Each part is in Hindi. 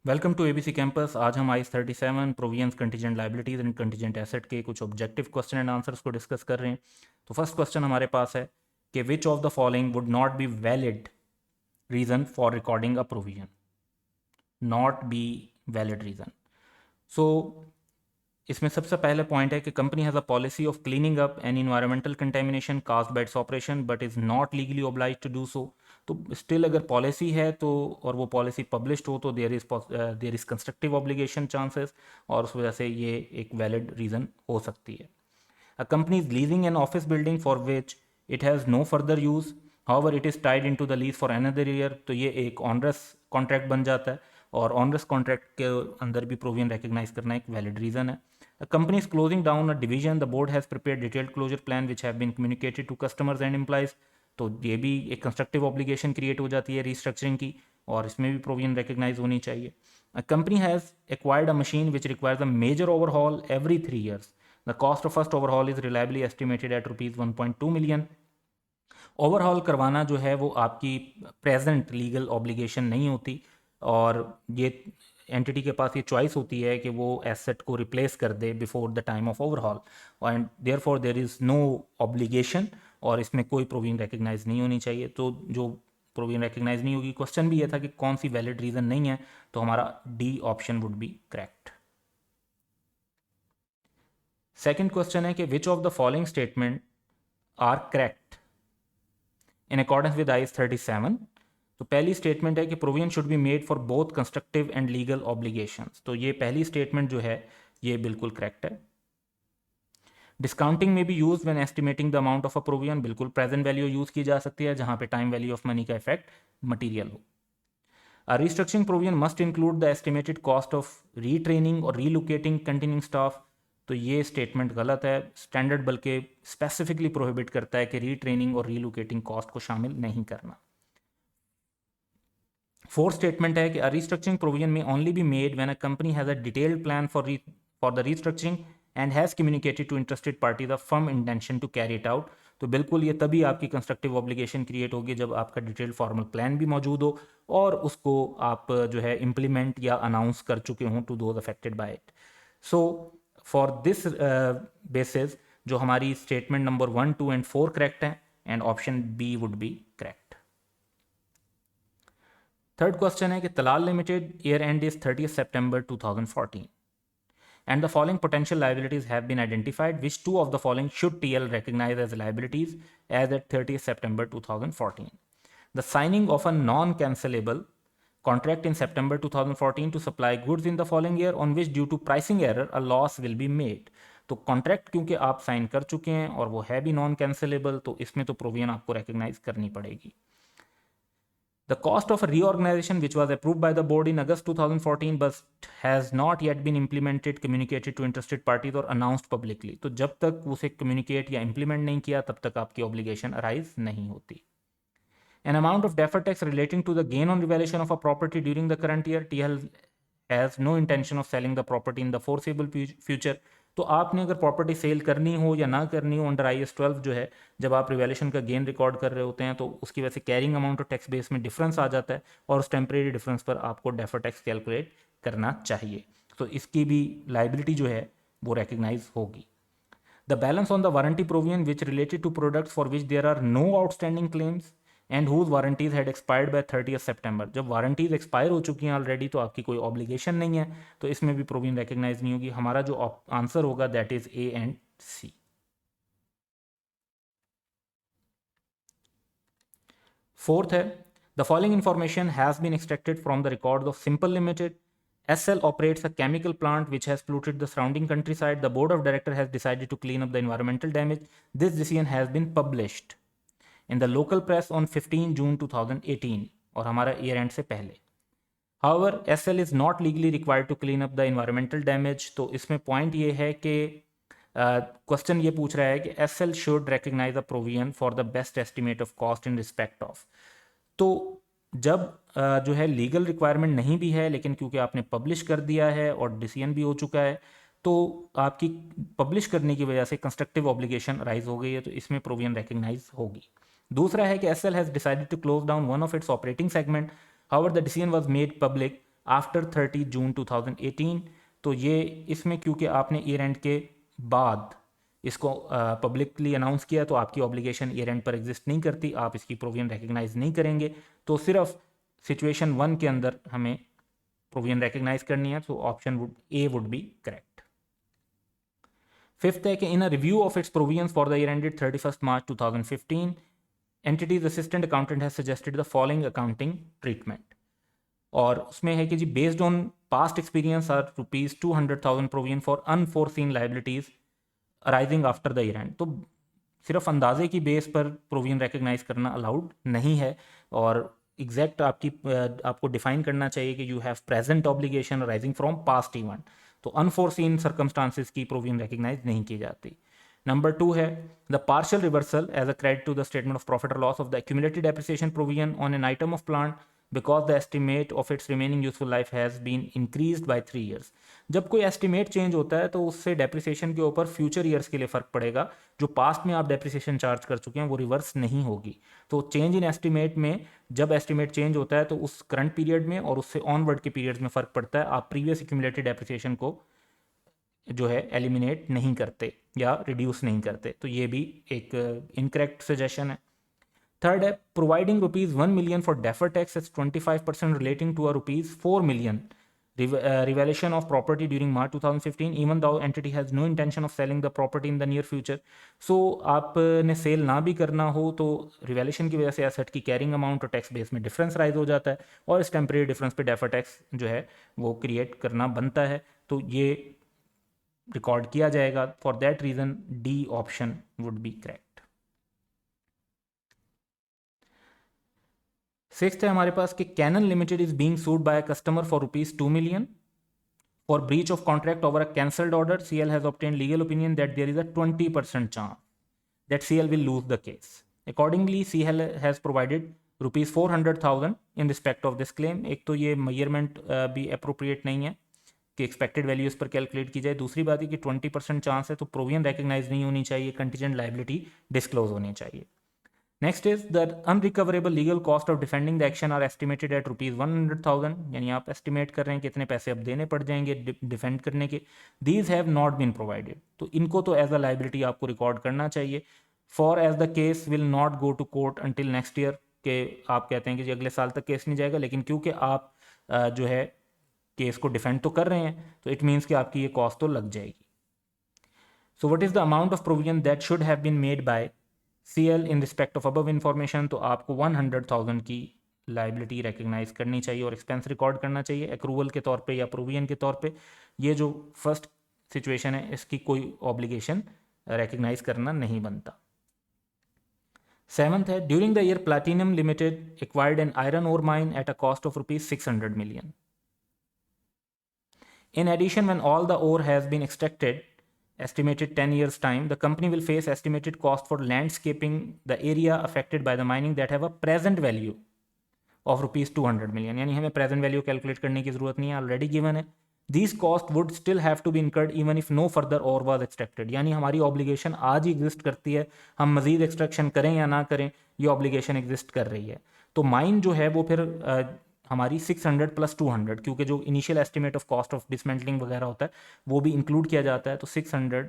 Welcome to ABC campus. आज हम ice 37 provisions contingent liabilities and contingent asset के कुछ ऑब्जेक्टिव क्वेश्चन एंड आंसर्स को डिस्कस कर रहे हैं। तो फर्स्ट क्वेश्चन हमारे पास है कि which of the following would not be valid reason for recording a provision. Not be valid reason. So इसमें सबसे पहले पॉइंट है कि company has a policy of cleaning up an environmental contamination caused by its operation but is not legally oblige to do so. तो स्टिल अगर पॉलिसी है तो और वो पॉलिसी पब्लिश्ड हो तो there is constructive obligation chances, और उस वजह से ये एक वैलिड रीज़न हो सकती है। A company is leasing an office building for which it has no further use. However, it is tied into the lease for another year. तो ये एक ऑनरस कॉन्ट्रैक्ट बन जाता है, और ऑनरस कॉन्ट्रैक्ट के अंदर भी प्रोविजन रिकग्नाइज करना एक वैलिड रीजन है। A company is closing down a division. The board has prepared detailed closure plan which have been communicated to customers and employees. तो ये भी एक कंस्ट्रक्टिव ऑब्लिगेशन क्रिएट हो जाती है रीस्ट्रक्चरिंग की, और इसमें भी प्रोविजन रिकग्नाइज होनी चाहिए। A company has acquired a machine which requires a major overhaul every 3 years. The cost of first overhaul is reliably estimated at rupees 1.2 million. Overhaul करवाना जो है वो आपकी प्रेजेंट लीगल ऑब्लिगेशन नहीं होती, और ये एंटिटी के पास ये चॉइस होती है कि वो एसेट को रिप्लेस कर दे before the time of overhaul, and therefore there is no obligation, और इसमें कोई प्रोविजन रिकग्नाइज नहीं होनी चाहिए। तो जो प्रोविजन रिकग्नाइज नहीं होगी, क्वेश्चन भी ये था कि कौन सी वैलिड रीज़न नहीं है, तो हमारा D option would be correct. Second question है कि which of the following statement are correct in accordance with IAS 37। तो पहली स्टेटमेंट है कि provision should be made for both constructive and legal obligations. तो ये पहली स्टेटमेंट जो है ये बिल्कुल करेक्ट है। डिस्काउंटिंग में भी use when estimating the amount of a provision, बिल्कुल प्रेजेंट वैल्यू यूज की जा सकती है जहां पे टाइम वैल्यू ऑफ मनी का इफेक्ट मटीरियल हो। A restructuring provision must include the estimated cost of retraining or relocating continuing staff। तो ये स्टेटमेंट गलत है। स्टैंडर्ड बल्कि स्पेसिफिकली प्रोहिबिट करता है कि रीट्रेनिंग और रीलोकेटिंग कॉस्ट को शामिल नहीं करना। फोर्थ स्टेटमेंट है कि a restructuring provision may only be made when a company has a detailed plan for the restructuring and has communicated to interested party the firm intention to carry it out. तो बिल्कुल ये तभी आपकी कंस्ट्रक्टिव ऑब्लिगेशन क्रिएट होगी जब आपका डिटेल्ड फॉर्मल प्लान भी मौजूद हो और उसको आप जो है इम्प्लीमेंट या अनाउंस कर चुके हों to those affected by it. So for this basis जो हमारी स्टेटमेंट नंबर 1, 2 एंड 4 करेक्ट है, and option B would be correct. Third question है कि Talal limited year end is 30 September 2014 and the following potential liabilities have been identified. Which two of the following should TL recognize as liabilities as at 30 September 2014? The signing of a non-cancelable contract in September 2014 to supply goods in the following year on which due to pricing error a loss will be made। तो कॉन्ट्रैक्ट क्योंकि आप साइन कर चुके हैं और वो है भी नॉन कैंसिलेबल, तो इसमें तो प्रोविजन आपको रिकग्नाइज करनी पड़ेगी। The cost of a reorganization which was approved by the board in August 2014 but has not yet been implemented, communicated to interested parties or announced publicly। तो जब तक उसे communicate या implement नहीं किया तब तक आपकी obligation arise नहीं होती। An amount of deferred tax relating to the gain on revaluation of a property during the current year, TL has no intention of selling the property in the foreseeable future। तो आपने अगर प्रॉपर्टी सेल करनी हो या ना करनी हो अंडर IAS 12 जो है, जब आप रिवैल्यूएशन का गेन रिकॉर्ड कर रहे होते हैं तो उसकी वजह से कैरिंग अमाउंट और टैक्स बेस में डिफरेंस आ जाता है, और उस टेम्परेरी डिफरेंस पर आपको डेफर टैक्स कैलकुलेट करना चाहिए। तो इसकी भी लाइबिलिटी जो है वो रिकग्नाइज होगी। The balance on the warranty provision which related to products for which there are no outstanding claims and whose warranties had expired by 30th September। जब वारंटीज एक्सपायर हो चुकी हैं ऑलरेडी तो आपकी कोई ऑब्लिगेशन नहीं है, तो इसमें भी प्रोविजन रिकग्नाइज नहीं होगी। हमारा जो आंसर होगा that is A and C. Fourth है the following information has been extracted from the record of simple limited. SL operates a chemical plant which has polluted the surrounding countryside. The board of directors has decided to clean up the environmental damage. This decision has been published in the local press on 15 June 2018, और हमारा ईयर एंड से पहले। However, SL is not legally required to clean up the environmental damage। तो इसमें पॉइंट ये है कि क्वेश्चन ये पूछ रहा है कि SL should recognize a provision for the best estimate of cost in respect of। तो जब जो है लीगल रिक्वायरमेंट नहीं भी है लेकिन क्योंकि आपने पब्लिश कर दिया है और डिसीजन भी हो चुका है, तो आपकी पब्लिश करने की वजह से कंस्ट्रक्टिव ऑब्लिगेशन राइज हो गई है, तो इसमें प्रोविजन रिकग्नाइज होगी। दूसरा है कि SL has decided to close down one of its operating segment. However the decision was made public after 30 June 2018। तो ये इसमें क्योंकि आपने ईयर एंड के बाद इसको पब्लिकली अनाउंस किया तो आपकी ऑब्लिगेशन ईयर एंड पर एग्जिस्ट नहीं करती, आप इसकी प्रोविजन रिकग्नाइज नहीं करेंगे। तो सिर्फ सिचुएशन 1 के अंदर हमें प्रोविजन रिकग्नाइज करनी है, तो option A would be correct. Fifth है कि in a review of its provisions for the year ended 31 March 2015 entities assistant accountant has suggested the following accounting treatment. और उसमें है कि G based on past experience are ₹200,000 provision for unforeseen liabilities arising after the year end. तो सिर्फ अंदाजे की बेस पर प्रोविजन रिकग्नाइज करना अलाउड नहीं है, और एग्जैक्ट आपको डिफाइन करना चाहिए कि you have present obligation arising from past event. तो अनफोर्सीन सर्कमस्टांसिस की प्रोविजन रिकग्नाइज नहीं की जाती। नंबर 2 है the partial reversal as a credit to the statement of profit और loss of the accumulated depreciation provision on an item of plant because the estimate of its remaining useful life has been increased by 3 years. जब कोई एस्टिमेट चेंज होता है तो उससे डेप्रिसिएशन के ऊपर फ्यूचर ईयर्स के लिए फ़र्क पड़ेगा। जो पास्ट में आप डेप्रिसिएशन चार्ज कर चुके हैं वो रिवर्स नहीं होगी। तो चेंज इन एस्टिमेट में जब एस्टिमेट चेंज होता है तो उस करंट पीरियड में और उससे ऑनवर्ड के पीरियड्स में फ़र्क पड़ता है। आप प्रीवियस एक्यूमुलेटेड डेप्रिसिएशन को जो है एलिमिनेट नहीं करते या रिड्यूस नहीं करते। तो ये भी एक इनकरेक्ट सजेशन है। थर्ड है providing ₹1 million for defer tax as 25% relating to a ₹4 million revaluation of property during March 2015 even though entity has no intention of selling the property in the near future। so आपने सेल ना भी करना हो तो रिवैल्यूएशन की वजह से एसेट की कैरिंग अमाउंट और टैक्स बेस में डिफरेंस राइज हो जाता है, और इस टेम्परेरी डिफरेंस पे डेफर टैक्स जो है वो क्रिएट करना बनता है। तो ये रिकॉर्ड किया जाएगा। For that reason D option would be correct. Sixth है हमारे पास कि Canon limited is being sued by a customer for ₹2 million for breach of contract over a cancelled order. CL has obtained legal opinion that there is a 20% chance that CL will lose the case. Accordingly, CL has provided ₹400,000 in respect of this claim। एक तो ये मेजरमेंट भी अप्रोप्रिएट नहीं है कि एक्सपेक्टेड वैल्यू इस पर कैलकुलेट की जाए। दूसरी बात है कि 20% चांस है तो प्रोविजन रिकग्नाइज नहीं होनी चाहिए, कंटीजेंट लाइबिलिटी डिस्क्लोज होनी चाहिए। Next is the unrecoverable legal cost of defending the action are estimated at ₹100,000। यानी आप एस्टिमेट कर रहे हैं कितने पैसे अब देने पड़ जाएंगे डिफेंड करने के। These have not been provided, तो इनको तो एज अ लाइबिलिटी आपको रिकॉर्ड करना चाहिए। For as the case will not go to court until next year, के आप कहते हैं कि जी अगले साल तक केस नहीं जाएगा, लेकिन क्योंकि आप जो है केस को डिफेंड तो कर रहे हैं तो इट मीन्स कि आपकी ये कॉस्ट तो लग जाएगी। So what is the amount of provision that should have been made by CL in respect of above information. तो आपको 100,000 की लाइबिलिटी रिकग्नाइज करनी चाहिए और एक्सपेंस रिकॉर्ड करना चाहिए एक्रूवल के तौर पे या प्रोविजन के तौर पे। ये जो फर्स्ट सिचुएशन है इसकी कोई ऑब्लिगेशन रिकग्नाइज करना नहीं बनता। सेवंथ है during the year Platinum limited acquired an iron ore mine at a cost of ₹600 million। In addition, when all the ore has been extracted, estimated 10 years time, the company will face estimated cost for landscaping the area affected by the mining that have a present value of ₹200 million। यानी हमें present value कैलकुलेट करने की जरूरत नहीं है, ऑलरेडी गिवन है। These cost would still have to be incurred even if no further ore was extracted। यानी हमारी ऑब्लिगेशन आज ही एग्जिस्ट करती है, हम मजीद एक्सट्रैक्शन करें या ना करें ये ऑब्लिगेशन एग्जिस्ट कर रही है। तो माइन जो है वो फिर हमारी 600 + 200, क्योंकि जो initial estimate of cost of dismantling वगैरह होता है वो भी इंक्लूड किया जाता है। तो 600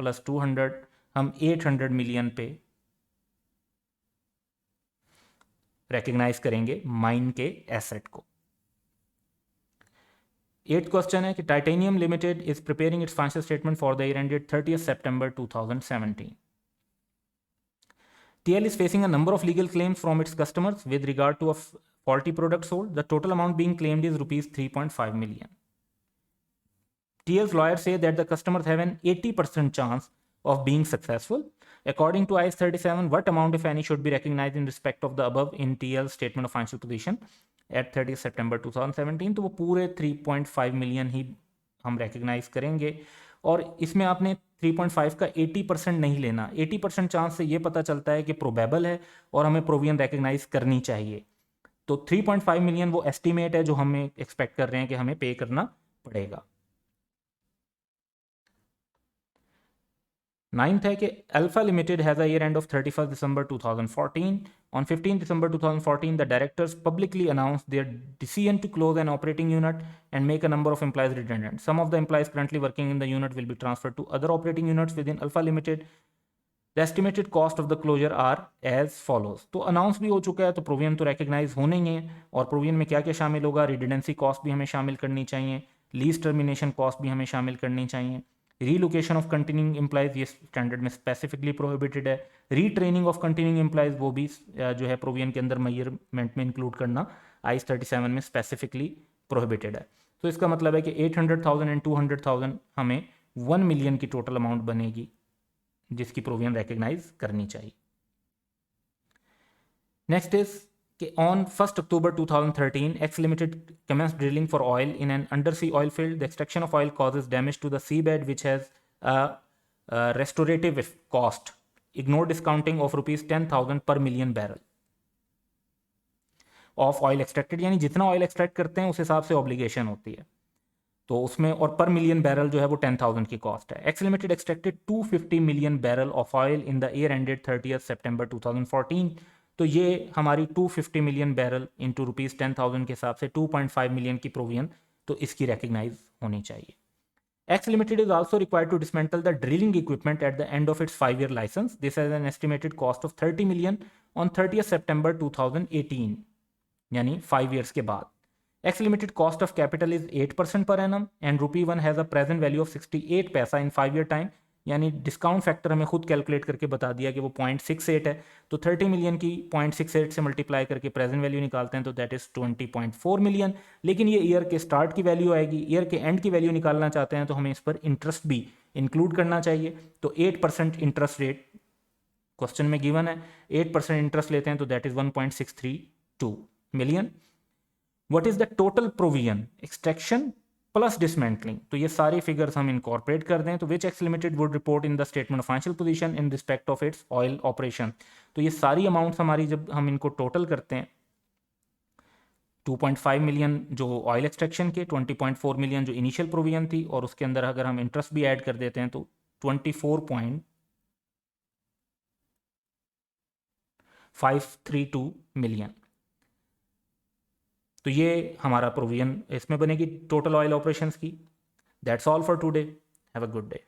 + 200 हम 800 मिलियन पे रिकग्नाइज करेंगे माइन के एसेट को। 8th क्वेश्चन है कि titanium limited is preparing it's financial statement for the year ended 30 September 2017। TL is facing a number of legal claims from its customers with regard to a faulty product sold. The total amount being claimed is ₹3.5 million. TL's lawyers say that the customers have an 80% chance of being successful. According to IAS 37, what amount, if any, should be recognized in respect of the above in TL's statement of financial position at 30 September 2017? तो वो पूरे 3.5 मिलियन ही हम रिकग्नाइज करेंगे। और इसमें आपने 3.5 का 80% नहीं लेना। 80% चांस से ये पता चलता है कि प्रोबेबल है और हमें प्रोविजन रिकग्नाइज करनी चाहिए। तो 3.5 मिलियन वो एस्टिमेट है जो हमें एक्सपेक्ट कर रहे हैं कि हमें पे करना पड़ेगा। नाइन्थ है कि alpha limited has a year end of 31 December 2014. On 15 December 2014, the directors publicly announced their decision to close an operating unit and make a number of employees redundant. Some of the employees currently working in the unit will be transferred to other operating units within Alpha Limited. The estimated cost of the closure are as follows. तो अनाउंस भी हो चुका है, तो प्रोविजन तो रिकग्नाइज होने ही है, और प्रोविजन में क्या क्या शामिल होगा, रिडंडेंसी कॉस्ट भी हमें शामिल करनी चाहिए, लीज टर्मिनेशन कॉस्ट भी हमें शामिल करनी चाहिए, रीलोकेशन ऑफ कंटिन्यूइंग एम्प्लॉयज ये स्टैंडर्ड में स्पेसिफिकली प्रोहिबिटेड है, रीट्रेनिंग ऑफ कंटिन्यूइंग एम्प्लॉयज वो भी जो है प्रोविजन के अंदर मेजरमेंट में इंक्लूड करना आईस 37 में स्पेसिफिकली प्रोहिबिटेड है। तो इसका मतलब है कि 800,000 एंड 200,000 हमें 1 मिलियन की टोटल अमाउंट बनेगी जिसकी प्रोविजन रिकग्नाइज करनी चाहिए। नेक्स्ट इज कि on 1st October 2013, X Limited commenced drilling for oil in an undersea oil field. The extraction of oil causes damage to the seabed, which has a restorative cost. Ignore discounting of rupees 10,000 per million barrel of oil extracted. यानी जितना ऑयल एक्सट्रैक्ट करते हैं उस हिसाब से ऑब्लिगेशन होती है, तो उसमें और पर मिलियन बैरल जो है वो 10,000 की कॉस्ट है। X limited extracted 250 million barrel of oil in the year ended 30 September 2014। तो ये हमारी 250 मिलियन बैरल इंटू रुपीज़ 10,000 के हिसाब से 2.5 मिलियन की प्रोविजन तो इसकी रिकग्नाइज होनी चाहिए। X Limited is also required to dismantle the drilling equipment at the end of its 5-year license. This has an estimated cost of 30 million on 30 September 2018, यानी 5 years के बाद। X Limited cost of capital is 8% per annum and rupee 1 has a present value of 68 पैसा in 5-year time, यानी डिस्काउंट फैक्टर हमें खुद कैलकुलेट करके बता दिया कि वो 0.68 है, तो 30 मिलियन की 0.68 से मल्टीप्लाई करके प्रेजेंट वैल्यू निकालते हैं तो दैट इज 20.4 मिलियन। लेकिन ये ईयर के स्टार्ट की वैल्यू आएगी, ईयर के एंड की वैल्यू निकालना चाहते हैं तो हमें इस पर इंटरेस्ट भी इंक्लूड करना चाहिए। तो 8% इंटरेस्ट रेट क्वेश्चन में गिवन है, 8% इंटरेस्ट लेते हैं तो that is 1.632 million. What is the total provision extraction plus dismantling, तो ये सारी फिगर्स हम इनकॉर्पोरेट कर दें तो which X limited would report in the statement of financial position in respect of its oil operation. तो ये सारी अमाउंट्स हमारी जब हम इनको टोटल करते हैं, 2.5 मिलियन जो ऑयल एक्सट्रैक्शन के, 20.4 मिलियन जो इनिशियल प्रोविजन थी, और उसके अंदर अगर हम इंटरेस्ट भी ऐड कर देते हैं तो 24.532 मिलियन। तो ये हमारा प्रोविजन इसमें बनेगी टोटल ऑयल ऑपरेशंस की। That's all for today, have a good day.